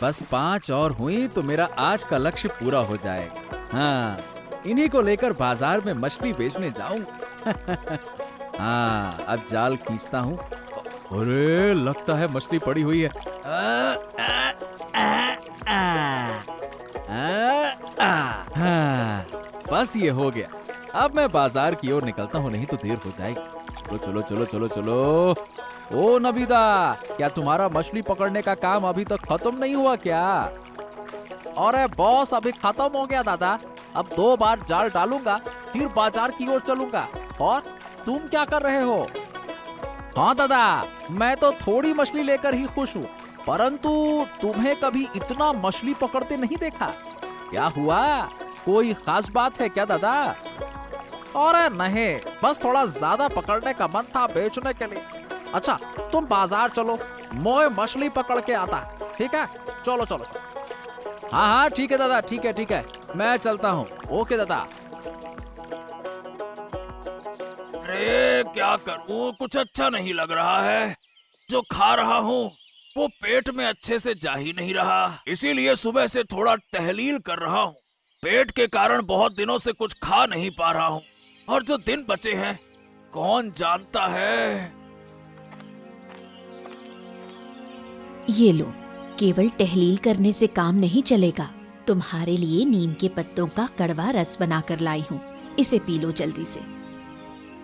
बस 5 और हुई तो मेरा आज का लक्ष्य पूरा हो जाएगा। हाँ, इन्हीं को लेकर बाजार में मछली बेचने जाऊंगा। हाँ, अब जाल खींचता हूँ। अरे लगता है मछली पड़ी हुई है। हाँ, बस ये हो गया। अब मैं बाजार की ओर निकलता हूँ, नहीं तो देर हो जाएगी। चलो चलो चलो चलो चलो। ओ नबीदा, क्या तुम्हारा मछली पकड़ने का काम अभी तक खत्म नहीं हुआ क्या? अरे बॉस, अभी खत्म हो गया दादा। अब 2 बार जाल डालूंगा, फिर बाजार की ओर चलूंगा। और तुम क्या कर रहे हो? हाँ दादा, मैं तो थोड़ी मछली लेकर ही खुश हूँ, परंतु तुम्हें कभी इतना मछली पकड़ते नहीं देखा। क्या हुआ? कोई खास बात है क्या दादा? अरे नहीं, बस थोड़ा ज्यादा पकड़ने का मन था बेचने के लिए। अच्छा, तुम बाजार चलो, मैं मछली पकड़ के आता। ठीक है, चलो चलो। हाँ हाँ ठीक है दादा, ठीक है, मैं चलता हूँ। ओके दादा। अरे क्या करूं, कुछ अच्छा नहीं लग रहा है। जो खा रहा हूँ वो पेट में अच्छे से जा ही नहीं रहा, इसीलिए सुबह से थोड़ा टहलील कर रहा हूँ। पेट के कारण बहुत दिनों से कुछ खा नहीं पा रहा हूँ, और जो दिन बचे हैं कौन जानता है। ये लो, केवल टहलील करने से काम नहीं चलेगा। तुम्हारे लिए नीम के पत्तों का कड़वा रस बनाकर लाई हूँ, इसे पी लो जल्दी से।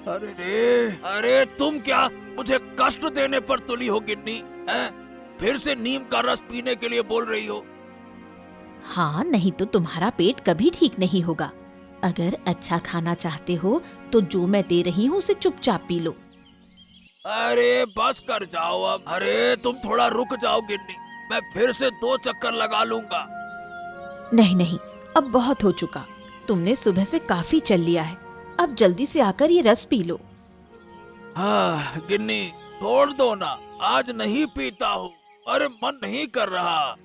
अरे रे, अरे तुम क्या मुझे कष्ट देने पर तुली हो गिन्नी? फिर से नीम का रस पीने के लिए बोल रही हो? हाँ, नहीं तो तुम्हारा पेट कभी ठीक नहीं होगा। अगर अच्छा खाना चाहते हो तो जो मैं दे रही हूँ उसे चुपचाप पी लो। अरे बस कर जाओ अब। अरे तुम थोड़ा रुक जाओ गिन्नी, मैं फिर से 2 चक्कर लगा लूंगा। नहीं नहीं, अब बहुत हो चुका। तुमने सुबह से काफी चल लिया है, अब जल्दी से आकर ये रस पी लो। हाँ गिन्नी, छोड़ दो ना, आज नहीं पीता हूँ। अरे मन नहीं कर रहा।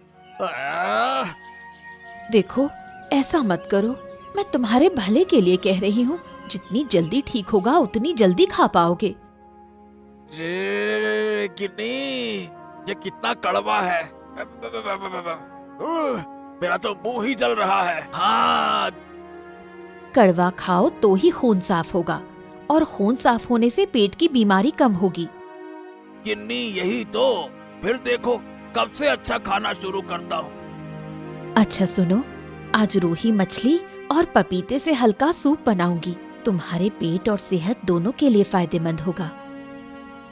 देखो, ऐसा मत करो, मैं तुम्हारे भले के लिए कह रही हूँ। जितनी जल्दी ठीक होगा उतनी जल्दी खा पाओगे। रे गिन्नी, ये कितना कड़वा है। मेरा तो मुंह ही जल रहा है। हाँ, कड़वा खाओ तो ही खून साफ होगा, और खून साफ होने से पेट की बीमारी कम होगी। गिन्नी यही तो, फिर देखो कब से अच्छा खाना शुरू करता हूँ। अच्छा सुनो, आज रोही मछली और पपीते से हल्का सूप बनाऊंगी। तुम्हारे पेट और सेहत दोनों के लिए फायदेमंद होगा।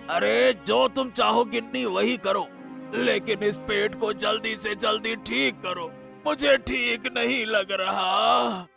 अरे जो तुम चाहो गिन्नी वही करो, लेकिन इस पेट को जल्दी से जल्दी ठीक करो, मुझे ठीक नहीं लग रहा।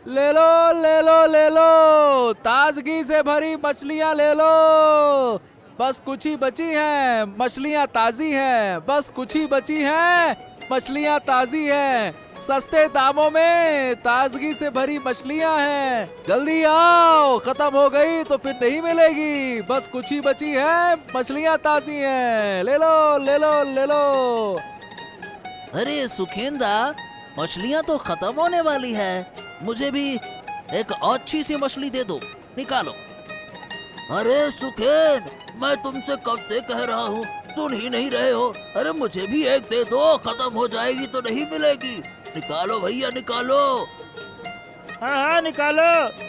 ले लो ले लो ले लो, ताजगी से भरी मछलियाँ ले लो। बस कुछ ही बची हैं, मछलियाँ ताजी हैं। बस कुछ ही बची हैं, मछलियाँ ताजी हैं। सस्ते दामों में ताजगी से भरी मछलियाँ हैं। जल्दी आओ, खत्म हो गई तो फिर नहीं मिलेगी। बस कुछ ही बची है, मछलियाँ ताजी हैं। ले लो ले लो ले लो। अरे सुखेंदा, मछलियाँ तो खत्म होने वाली है, मुझे भी एक अच्छी सी मछली दे दो, निकालो। अरे सुखेन, मैं तुमसे कब से कह रहा हूँ, सुन ही नहीं रहे हो। अरे मुझे भी एक दे दो, खत्म हो जाएगी तो नहीं मिलेगी। निकालो भैया निकालो। हाँ हाँ निकालो।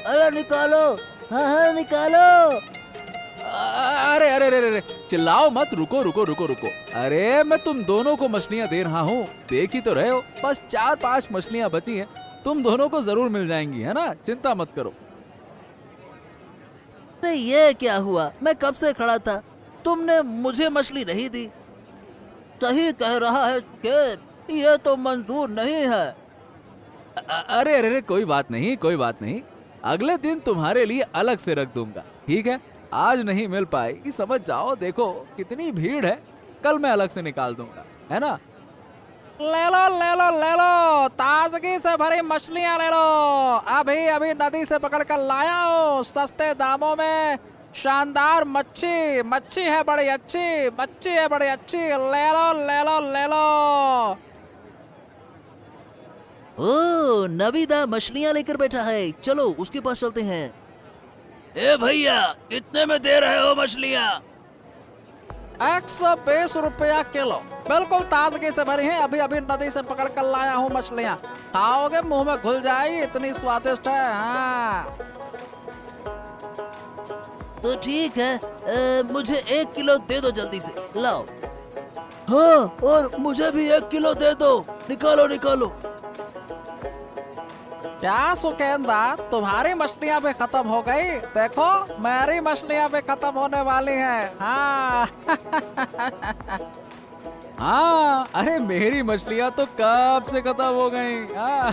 अरे निकालो, हाँ हाँ निकालो। अरे अरे अरे अरे, चिल्लाओ मत, रुको रुको रुको रुको। अरे मैं तुम दोनों को मछलियाँ दे रहा हूँ, देख ही तो रहे हो। बस 4-5 मछलियाँ बची हैं, तुम दोनों को जरूर मिल जाएंगी, है ना? चिंता मत करो। अरे ये क्या हुआ, मैं कब से खड़ा था, तुमने मुझे मछली नहीं दी। सही कह रहा है सुखेन, ये तो मंजूर नहीं है। अरे अरे अरे, कोई बात नहीं कोई बात नहीं, अगले दिन तुम्हारे लिए अलग से रख दूंगा, ठीक है? आज नहीं मिल पाएगी, समझ जाओ। देखो कितनी भीड़ है, कल मैं अलग से निकाल दूंगा, है ना? ले लो ले लो ले लो, ताजगी से भरी मछलियाँ ले लो। अभी अभी नदी से पकड़ कर लाया हूँ, सस्ते दामों में। शानदार मच्छी, मच्छी है बड़ी अच्छी, मच्छी है बड़ी अच्छी। ले लो ले लो ले लो। ओ, नबीदा मछलियाँ लेकर बैठा है, चलो उसके पास चलते हैं। ए भैया, कितने में दे रहे हो मछलियाँ? 120 रुपया किलो, बिल्कुल ताजगी से भरी है। अभी अभी नदी से पकड़ कर लाया हूँ मछलियाँ। खाओगे मुंह में घुल जाएगी, इतनी स्वादिष्ट है। हाँ। तो ठीक है, मुझे 1 किलो दे दो जल्दी से, लाओ। हाँ, और मुझे भी 1 किलो दे दो, निकालो निकालो। क्या सुकेंदा, तुम्हारी मछलियाँ भी खत्म हो गई? देखो मेरी मछलियाँ भी खत्म होने वाली हैं। हाँ। हाँ, अरे मेरी मछलियाँ तो कब से खत्म हो गई। हाँ।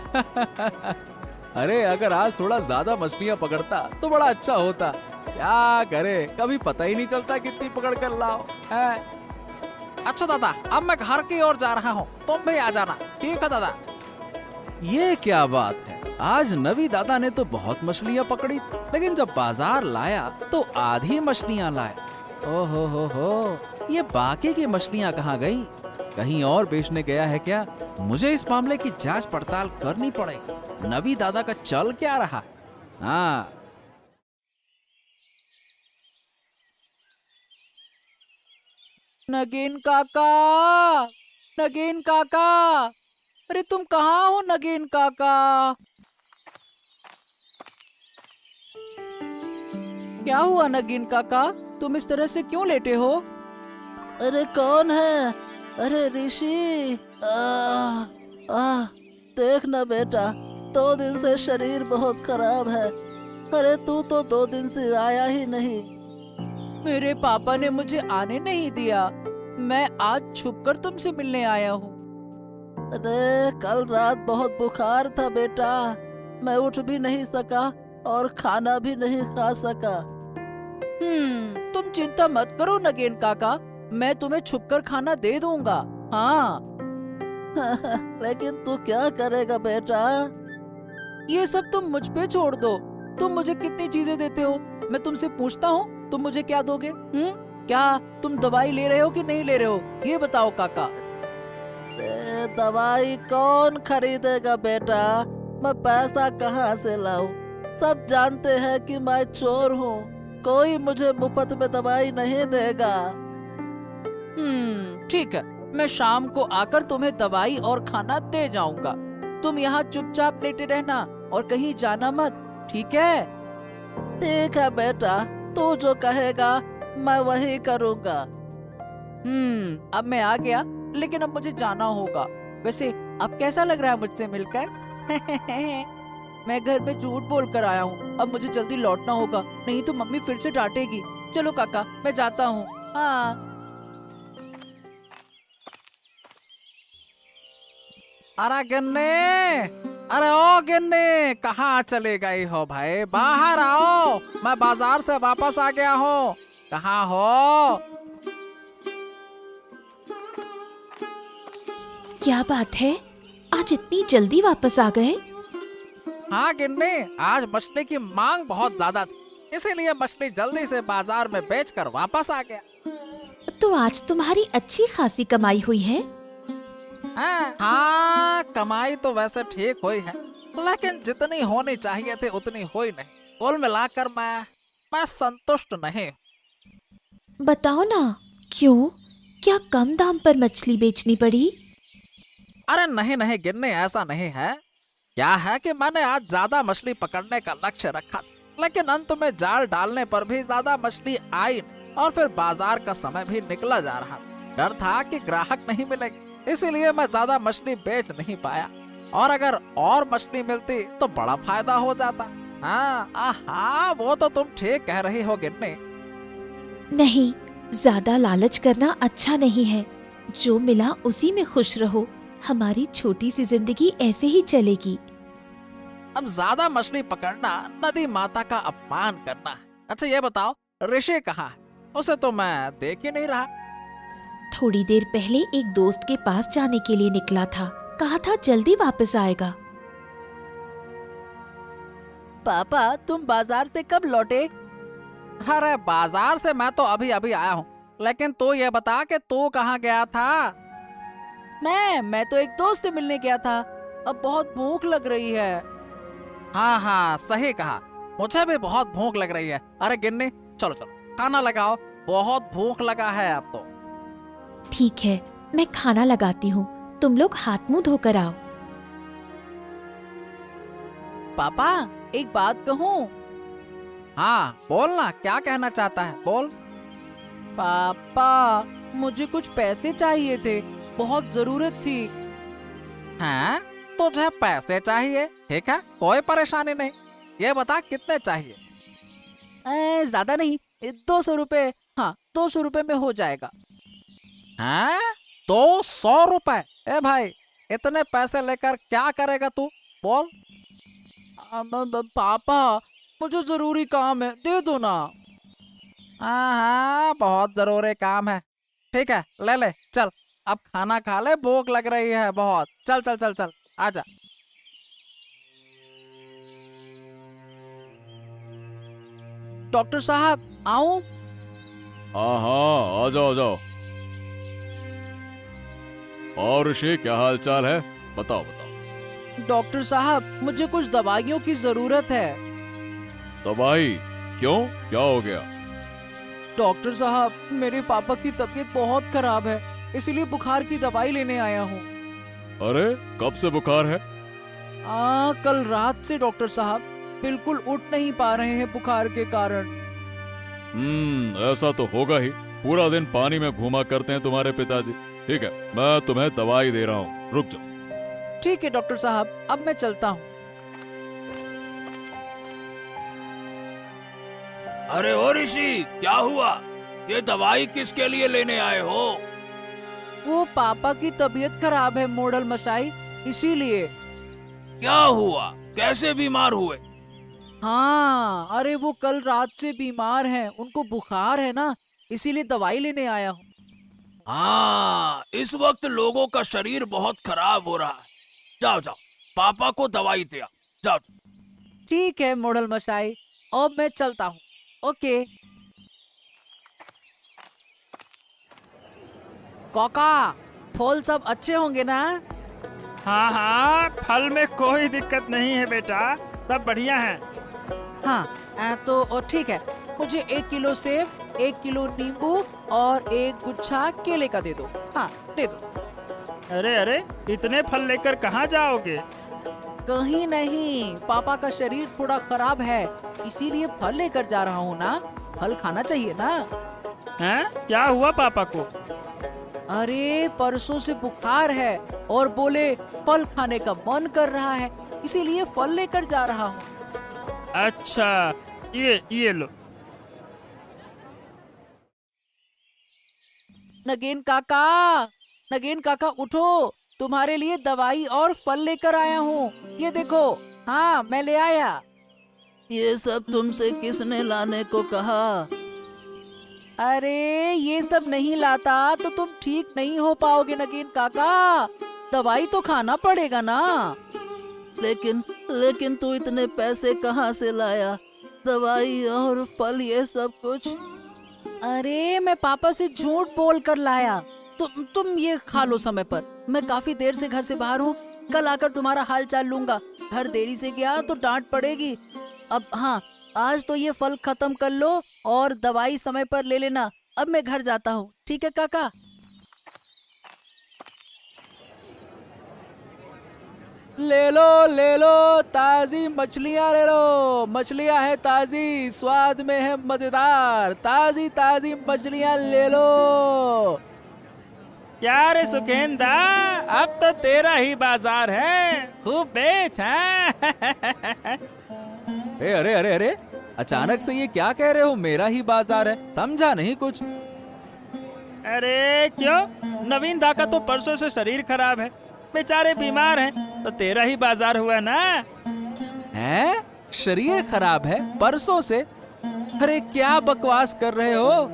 अरे अगर आज थोड़ा ज्यादा मछलियाँ पकड़ता तो बड़ा अच्छा होता। क्या करे, कभी पता ही नहीं चलता कितनी पकड़ कर लाओ है। अच्छा दादा, अब मैं घर की ओर जा रहा हूँ, तुम भी आ जाना। ठीक है दादा। ये क्या बात है, आज नवी दादा ने तो बहुत मछलियाँ पकड़ी, लेकिन जब बाजार लाया तो आधी मछलियाँ लाया। ओहो हो, ये बाकी की मछलियाँ कहाँ गई? कहीं और बेचने गया है क्या? मुझे इस मामले की जांच पड़ताल करनी पड़ेगी। नवी दादा का चल क्या रहा? हाँ। नगीन काका, नगीन काका, अरे तुम कहाँ हो नगीन काका? क्या हुआ नगीन काका, तुम इस तरह से क्यों लेटे हो? अरे कौन है? अरे ऋषि, देख ना बेटा, 2 दिन से शरीर बहुत खराब है। अरे तू तो 2 दिन से आया ही नहीं। मेरे पापा ने मुझे आने नहीं दिया, मैं आज छुपकर तुमसे मिलने आया हूँ। अरे कल रात बहुत बुखार था बेटा, मैं उठ भी नहीं सका और खाना भी नहीं खा सका। तुम चिंता मत करो नगेन काका, मैं तुम्हें छुपकर खाना दे दूंगा। हाँ। लेकिन तू क्या करेगा बेटा? ये सब तुम मुझ पे छोड़ दो। तुम मुझे कितनी चीजें देते हो, मैं तुमसे पूछता हूँ, तुम मुझे क्या दोगे? क्या तुम दवाई ले रहे हो कि नहीं ले रहे हो, ये बताओ काका। दवाई कौन खरीदेगा बेटा, मैं पैसा कहाँ से लाऊं? सब जानते हैं कि मैं चोर हूँ, कोई मुझे मुफ्त में दवाई नहीं देगा। ठीक है, मैं शाम को आकर तुम्हें दवाई और खाना दे जाऊंगा। तुम यहाँ चुपचाप लेटे रहना और कहीं जाना मत, ठीक है? ठीक है बेटा, तू जो कहेगा मैं वही करूँगा। अब मैं आ गया, लेकिन अब मुझे जाना होगा। वैसे अब कैसा लग रहा है मुझसे मिलकर? मैं घर में झूठ बोल कर आया हूँ, अब मुझे जल्दी लौटना होगा, नहीं तो मम्मी फिर से डांटेगी। चलो काका, मैं जाता हूँ। हाँ। अरे गिन्नी, अरे ओ गिन्नी, कहाँ चले गई हो भाई? बाहर आओ, मैं बाजार से वापस आ गया हूँ। कहाँ हो? क्या बात है, आज इतनी जल्दी वापस आ गए? हाँ गिन्नी, आज मछली की मांग बहुत ज्यादा थी, इसीलिए मछली जल्दी से बाजार में बेचकर वापस आ गया। तो आज तुम्हारी अच्छी खासी कमाई हुई है। हाँ, कमाई तो वैसे ठीक हुई है, लेकिन जितनी होनी चाहिए थी उतनी हुई नहीं। कुल मिलाकर मैं संतुष्ट नहीं। बताओ ना, क्यों? क्या कम दाम पर मछली बेचनी पड़ी? अरे नहीं नहीं गिन्नी, ऐसा नहीं है। क्या है कि मैंने आज ज्यादा मछली पकड़ने का लक्ष्य रखा था, लेकिन अंत में जाल डालने पर भी ज्यादा मछली आई नहीं, और फिर बाजार का समय भी निकला जा रहा था। डर था कि ग्राहक नहीं मिलेंगे, इसीलिए मैं ज्यादा मछली बेच नहीं पाया। और अगर और मछली मिलती तो बड़ा फायदा हो जाता। हाँ, वो तो तुम ठीक कह रही हो गिन्नी। नहीं, ज्यादा लालच करना अच्छा नहीं है। जो मिला उसी में खुश रहो। हमारी छोटी सी जिंदगी ऐसे ही चलेगी। अब ज्यादा मछली पकड़ना नदी माता का अपमान करना है। अच्छा ये बताओ, ऋषि कहाँ है? उसे तो मैं देख ही नहीं रहा। थोड़ी देर पहले एक दोस्त के पास जाने के लिए निकला था, कहा था जल्दी वापस आएगा। पापा, तुम बाजार से कब लौटे? अरे बाजार से मैं तो अभी अभी आया हूँ, लेकिन तू ये बता कि तू कहाँ गया था? मैं तो एक दोस्त से मिलने गया था। अब बहुत भूख लग रही है। हाँ, सही कहा। मुझे भी बहुत भूख लग रही है। अरे गिन्नी, चलो चलो खाना लगाओ, बहुत भूख लगा है अब तो। ठीक है, मैं खाना लगाती हूँ, तुम लोग हाथ मुंह धोकर आओ। पापा, एक बात कहूँ? हाँ बोलना, क्या कहना चाहता है, बोल। पापा, मुझे कुछ पैसे चाहिए थे, बहुत जरूरत थी। हाँ, तुझे पैसे चाहिए? ठीक है, कोई परेशानी नहीं। ये बता कितने चाहिए? ज्यादा नहीं, 200 रुपए। हाँ, 200 रुपए में हो जाएगा। हाँ, 200 रुपए? ए भाई, इतने पैसे लेकर क्या करेगा तू, बोल। पापा, मुझे जरूरी काम है, दे दो ना। हाँ, बहुत जरूरी काम है। ठीक है, ले ले, चल अब खाना खा ले, भूख लग रही है बहुत। चल चल चल चल, आजा। डॉक्टर साहब, आऊं? हाँ हाँ, आ जाओ आ जाओ। और ऋषि, क्या हाल चाल है? बताओ बताओ। डॉक्टर साहब, मुझे कुछ दवाइयों की जरूरत है। दवाई? क्यों, क्या हो गया? डॉक्टर साहब, मेरे पापा की तबीयत बहुत खराब है, इसीलिए बुखार की दवाई लेने आया हूँ। अरे, कब से बुखार है? कल रात से डॉक्टर साहब, बिल्कुल उठ नहीं पा रहे हैं बुखार के कारण। ऐसा तो होगा ही, पूरा दिन पानी में घूमा करते हैं तुम्हारे पिताजी। ठीक है, मैं तुम्हें दवाई दे रहा हूँ, रुक जाओ। ठीक है डॉक्टर साहब, अब मैं चलता हूँ। अरे ओ ऋषि, क्या हुआ? ये दवाई किसके लिए लेने आए हो? वो पापा की तबीयत खराब है मोडल मशाई, इसीलिए। क्या हुआ, कैसे बीमार हुए? हाँ, अरे वो कल रात से बीमार हैं, उनको बुखार है ना, इसीलिए दवाई लेने आया हूँ। हाँ, इस वक्त लोगों का शरीर बहुत खराब हो रहा है। जाओ जाओ, पापा को दवाई दे आओ, जाओ। ठीक है मोडल मशाई, अब मैं चलता हूँ। ओके। काका, फल सब अच्छे होंगे ना? हाँ हाँ, फल में कोई दिक्कत नहीं है बेटा, सब बढ़िया है। हाँ, तो ठीक है, मुझे 1 किलो सेब, 1 किलो नींबू और 1 गुच्छा केले का दे दो। हाँ, दे दो। अरे अरे, इतने फल लेकर कहाँ जाओगे? कहीं नहीं, पापा का शरीर थोड़ा खराब है, इसीलिए फल लेकर जा रहा हूँ ना। फल खाना चाहिए ना। हैं? क्या हुआ पापा को? अरे परसों से बुखार है और बोले फल खाने का मन कर रहा है, इसीलिए फल लेकर जा रहा हूँ। अच्छा, ये लो। नगेन काका, नगेन काका उठो, तुम्हारे लिए दवाई और फल लेकर आया हूँ, ये देखो। हाँ, मैं ले आया। ये सब तुमसे किसने लाने को कहा? अरे ये सब नहीं लाता तो तुम ठीक नहीं हो पाओगे नगेन काका, दवाई तो खाना पड़ेगा ना। लेकिन तू इतने पैसे कहाँ से लाया? दवाई और फल, ये सब कुछ? अरे मैं पापा से झूठ बोल कर लाया। तुम ये खा लो समय पर, मैं काफी देर से घर से बाहर हूँ, कल आकर तुम्हारा हाल चाल लूंगा। घर देरी से गया तो डांट पड़ेगी। अब हाँ, आज तो ये फल खत्म कर लो और दवाई समय पर ले लेना। अब मैं घर जाता हूँ, ठीक है काका? ले लो ताजी मछलियाँ ले लो, मछलियाँ है ताजी, स्वाद में है मजेदार, ताजी ताजी मछलियाँ ले लो। क्या रे सुखेंदा, अब तो तेरा ही बाजार है, खूब बेच। हैं? अरे अरे अरे, अचानक से ये क्या कह रहे हो, मेरा ही बाजार है, समझा नहीं कुछ। अरे क्यों, नवीन दा का तो परसों से शरीर खराब है, बेचारे बीमार हैं, तो तेरा ही बाजार हुआ ना। हैं? शरीर खराब है परसों से? अरे क्या बकवास कर रहे हो?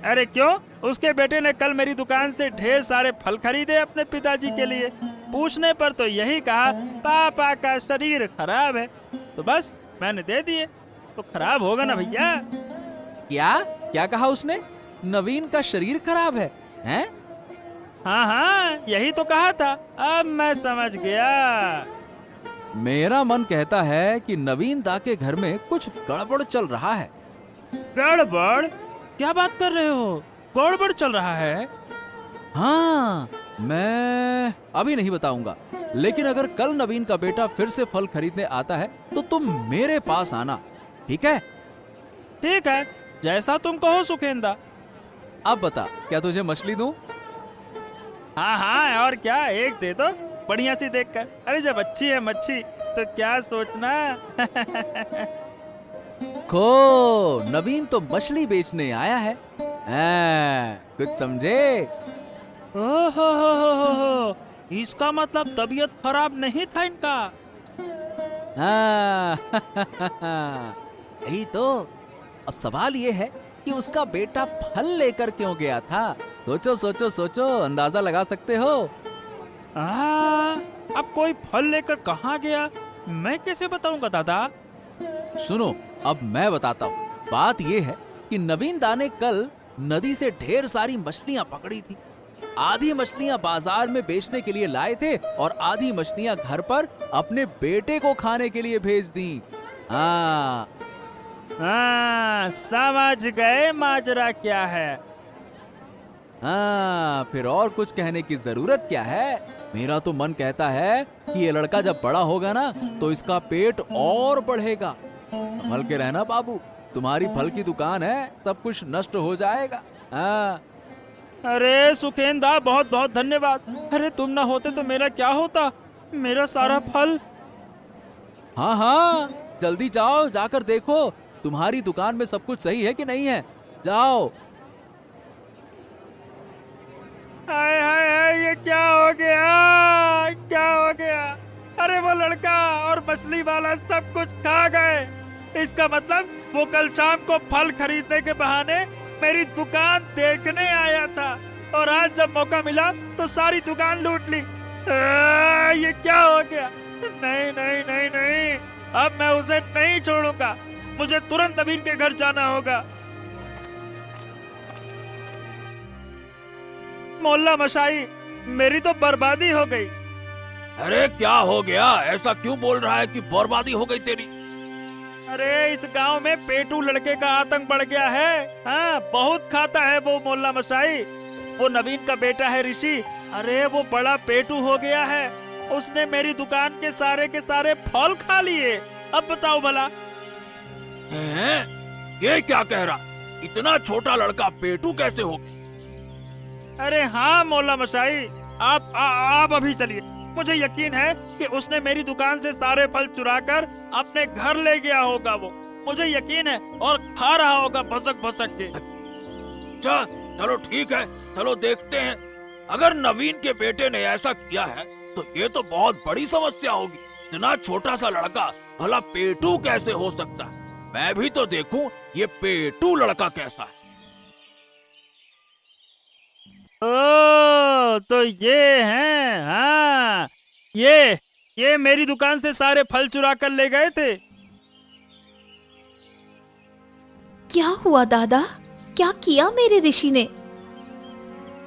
अरे क्यों, उसके बेटे ने कल मेरी दुकान से ढेर सारे फल खरीदे अपने पिताजी के लिए। पूछने पर तो यही कहा पापा का शरीर खराब है, तो बस मैंने दे दिए। तो खराब होगा ना भैया। क्या क्या कहा उसने? नवीन का शरीर खराब है? हैं? हाँ हाँ, यही तो कहा था, अब मैं समझ गया। मेरा मन कहता है कि नवीन दा के घर में कुछ गड़बड़ चल रहा है। गड़बड़? क्या बात कर रहे हो? गड़बड़ चल रहा है? हाँ, मैं अभी नहीं बताऊंगा, लेकिन अगर कल नवीन का बेटा फिर से फल खरीदने आता है तो तुम मेरे पास आना, ठीक है? ठीक है, जैसा तुम कहो सुखेंदा। अब बता, क्या तुझे मछली दूं? हाँ हाँ, और क्या, एक दे दो बढ़िया सी देखकर। अरे जब अच्छी है मच्छी तो क्या सोचना। खो, नवीन तो मछली बेचने आया है। कुछ समझे? ओहो, इसका मतलब तबीयत खराब नहीं था इनका। हाँ, यही तो। अब सवाल ये है कि उसका बेटा फल लेकर क्यों गया था? सोचो सोचो सोचो, अंदाजा लगा सकते हो? अब कोई फल लेकर कहाँ गया, मैं कैसे बताऊंगा दादा? सुनो, अब मैं बताता हूँ। बात ये है कि नवीन दा ने कल नदी से ढेर सारी मछलियाँ पकड़ी थी। आधी मछलियाँ बाजार में बेचने के लिए लाए थे और आधी मछलियाँ घर पर अपने बेटे को खाने के लिए भेज दी। हाँ, समझ गए माजरा क्या है। हाँ, फिर और कुछ कहने की जरूरत क्या है? मेरा तो मन कहता है कि ये लड़का जब बड़ा होगा ना तो इसका पेट और बढ़ेगा। संभल के रहना बाबू, तुम्हारी फल की दुकान है, सब कुछ नष्ट हो जाएगा। हाँ। अरे सुखेंदा, बहुत बहुत धन्यवाद। अरे तुम ना होते तो मेरा क्या होता, मेरा सारा फल। हाँ हाँ, जल्दी जाओ, जाकर देखो तुम्हारी दुकान में सब कुछ सही है कि नहीं है। जाओ। हाय हाय हाय, ये क्या हो गया, क्या हो गया? अरे वो लड़का और मछली वाला सब कुछ खा गए। इसका मतलब वो कल शाम को फल खरीदने के बहाने मेरी दुकान देखने आया था और आज जब मौका मिला तो सारी दुकान लूट ली। ये क्या हो गया? नहीं नहीं नहीं नहीं, अब मैं उसे नहीं छोड़ूंगा। मुझे तुरंत नवीन के घर जाना होगा। मोहल्ला मशाई, मेरी तो बर्बादी हो गई। अरे क्या हो गया? ऐसा क्यों बोल रहा है कि बर्बादी हो गई तेरी? अरे इस गांव में पेटू लड़के का आतंक बढ़ गया है। हाँ, बहुत खाता है वो मोहल्ला मशाई। वो नवीन का बेटा है ऋषि। अरे वो बड़ा पेटू हो गया है। उसने मेरी दुकान के सारे फल खा लिए। अब बताओ भला। ये क्या कह रहा? इतना छोटा लड़का पेटू कैसे हो गया? अरे हाँ मोहल्ला मशाई, आप अभी चलिए। मुझे यकीन है कि उसने मेरी दुकान से सारे फल चुराकर अपने घर ले गया होगा। वो मुझे यकीन है, और खा रहा होगा भसक भसक के। चलो ठीक है, चलो देखते हैं। अगर नवीन के बेटे ने ऐसा किया है तो ये तो बहुत बड़ी समस्या होगी। इतना छोटा सा लड़का भला पेटू कैसे हो सकता है? मैं भी तो देखूं ये पेटू लड़का कैसा है। ओ, तो ये हैं। हाँ, ये मेरी दुकान से सारे फल चुरा कर ले गए थे। क्या हुआ दादा? क्या किया मेरे ऋषि ने?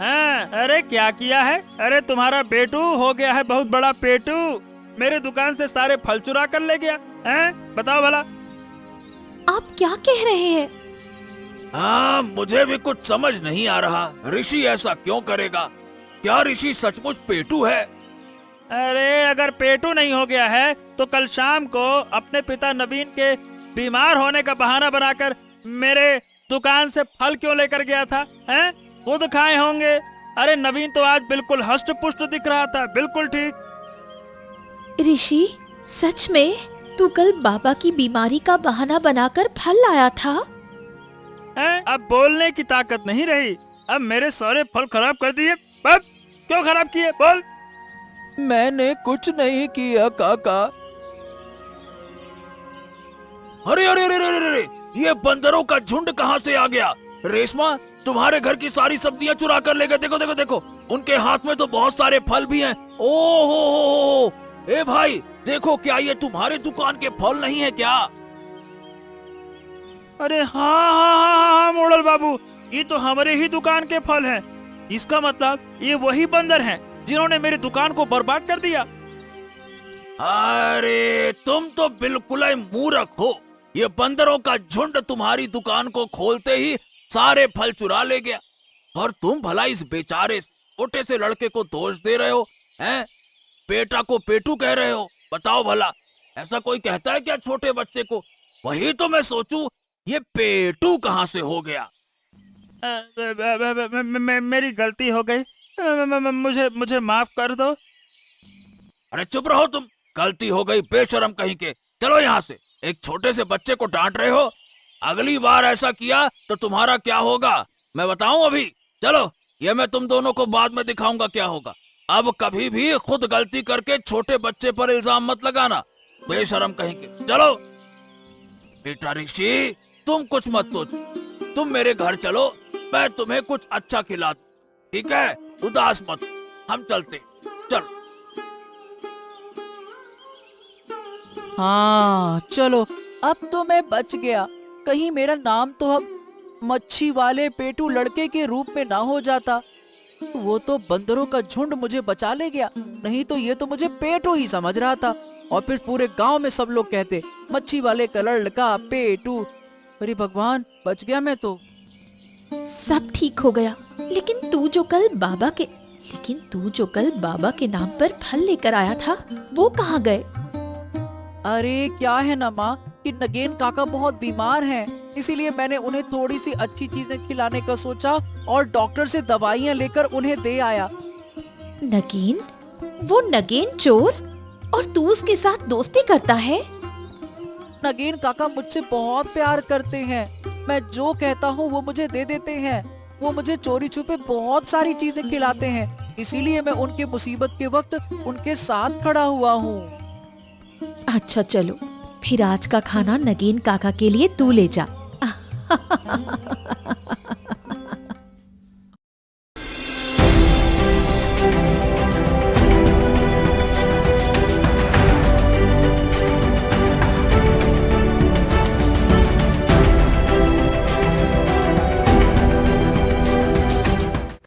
हाँ, अरे क्या किया है? अरे तुम्हारा बेटू हो गया है बहुत बड़ा पेटू। मेरे दुकान से सारे फल चुरा कर ले गया है। बताओ भला। आप क्या कह रहे हैं? हाँ, मुझे भी कुछ समझ नहीं आ रहा। ऋषि ऐसा क्यों करेगा? क्या ऋषि सचमुच पेटू है? अरे अगर पेटू नहीं हो गया है तो कल शाम को अपने पिता नवीन के बीमार होने का बहाना बनाकर मेरे दुकान से फल क्यों लेकर गया था? हैं? खुद खाए होंगे। अरे नवीन तो आज बिल्कुल हष्ट पुष्ट दिख रहा था, बिल्कुल ठीक। ऋषि, सच में तू कल बाबा की बीमारी का बहाना बनाकर फल लाया था? हैं? अब बोलने की ताकत नहीं रही। अब मेरे सारे फल खराब कर दिए। अब क्यों खराब किए? बोल। मैंने कुछ नहीं किया काका। अरे अरे अरे अरे अरे, ये बंदरों का झुंड कहाँ से आ गया? रेशमा, तुम्हारे घर की सारी सब्जियां चुरा कर ले गए। देखो देखो देखो, उनके हाथ में तो बहुत सारे फल भी हैं। ओहो, ए भाई देखो, क्या ये तुम्हारे दुकान के फल नहीं है क्या? अरे हाँ, मोड़ल बाबू, ये तो हमारे ही दुकान के फल हैं। इसका मतलब ये वही बंदर हैं जिन्होंने मेरी दुकान को बर्बाद कर दिया। अरे तुम तो बिल्कुल ही मूर्ख हो। ये बंदरों का झुंड तुम्हारी दुकान को खोलते ही सारे फल चुरा ले गया, और तुम भला इस बेचारे छोटे से लड़के को दोष दे रहे हो, हैं? बेटा को पेटू कह रहे हो। बताओ भला, ऐसा कोई कहता है क्या छोटे बच्चे को? वही तो मैं सोचूं, ये पेटू कहाँ से हो गया। मेरी गलती हो गई, मुझे मुझे माफ कर दो। अरे चुप रहो तुम, गलती हो गई बेशरम कहीं के। चलो यहाँ से, एक छोटे से बच्चे को डांट रहे हो। अगली बार ऐसा किया तो तुम्हारा क्या होगा मैं बताऊं अभी। चलो, ये मैं तुम दोनों को बाद में दिखाऊंगा क्या होगा। अब कभी भी खुद गलती करके छोटे बच्चे पर इल्जाम मत लगाना, बेशरम कहीं के। चलो बेटा ऋषि, तुम कुछ मत सोचो, तुम मेरे घर चलो, मैं तुम्हें कुछ अच्छा खिला दूं, ठीक है? उदास मत, हम चलते। चलो। हाँ चलो, अब तो मैं बच गया। कहीं मेरा नाम तो अब मच्छी वाले पेटू लड़के के रूप में ना हो जाता। वो तो बंदरों का झुंड मुझे बचा ले गया, नहीं तो ये तो मुझे पेटू ही समझ रहा था। और फिर पूरे गांव में सब लोग कहते मच्छी वाले का लड़का पेटू। अरे भगवान, बच गया मैं तो। सब ठीक हो गया, लेकिन तू जो कल बाबा के नाम पर फल लेकर आया था, वो कहाँ गए? अरे क्या है ना माँ कि नगेन काका बहुत बीमार हैं, इसीलिए मैंने उन्हें थोड़ी सी अच्छी चीजें खिलाने का सोचा और डॉक्टर से दवाइयाँ लेकर उन्हें दे आया। नगेन? वो नगेन चोर? और तू उसके साथ दोस्ती करता है? नगेन काका मुझसे बहुत प्यार करते हैं। मैं जो कहता हूँ वो मुझे दे देते हैं। वो मुझे चोरी छुपे बहुत सारी चीजें खिलाते हैं, इसीलिए मैं उनके मुसीबत के वक्त उनके साथ खड़ा हुआ हूँ। अच्छा चलो, फिर आज का खाना नगेन काका के लिए तू ले जा।